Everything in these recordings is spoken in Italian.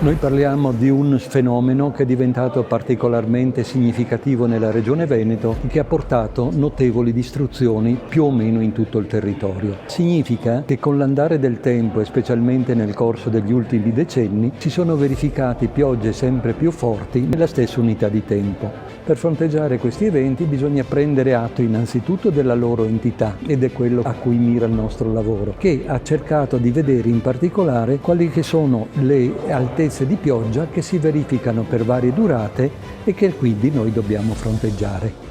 Noi parliamo di un fenomeno che è diventato particolarmente significativo nella Regione Veneto e che ha portato notevoli distruzioni più o meno in tutto il territorio. Significa che con l'andare del tempo e specialmente nel corso degli ultimi decenni si sono verificati piogge sempre più forti nella stessa unità di tempo. Per fronteggiare questi eventi bisogna prendere atto innanzitutto della loro entità, ed è quello a cui mira il nostro lavoro, che ha cercato di vedere in particolare quali che sono le altezze di pioggia che si verificano per varie durate e che quindi noi dobbiamo fronteggiare.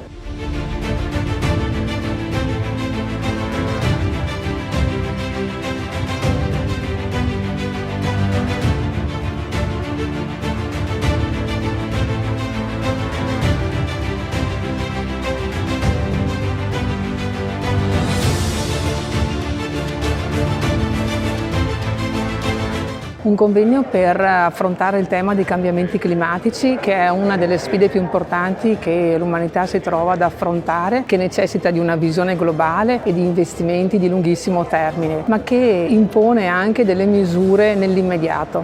Un convegno per affrontare il tema dei cambiamenti climatici, che è una delle sfide più importanti che l'umanità si trova ad affrontare, che necessita di una visione globale e di investimenti di lunghissimo termine, ma che impone anche delle misure nell'immediato.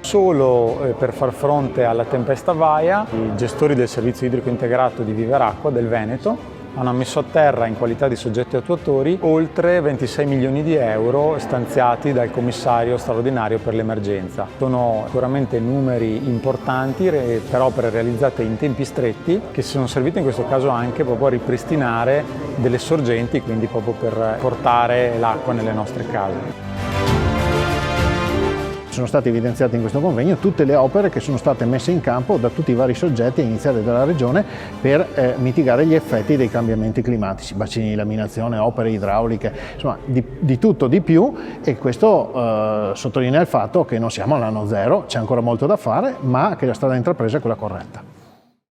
Solo per far fronte alla tempesta Vaia, i gestori del servizio idrico integrato di Viveracqua del Veneto hanno messo a terra, in qualità di soggetti attuatori, oltre 26 milioni di euro stanziati dal commissario straordinario per l'emergenza. Sono sicuramente numeri importanti per opere realizzate in tempi stretti, che sono serviti in questo caso anche proprio a ripristinare delle sorgenti, quindi proprio per portare l'acqua nelle nostre case. Sono state evidenziate in questo convegno tutte le opere che sono state messe in campo da tutti i vari soggetti, a iniziare dalla Regione, per mitigare gli effetti dei cambiamenti climatici, bacini di laminazione, opere idrauliche, insomma di tutto di più, e questo sottolinea il fatto che non siamo all'anno zero, c'è ancora molto da fare, ma che la strada intrapresa è quella corretta.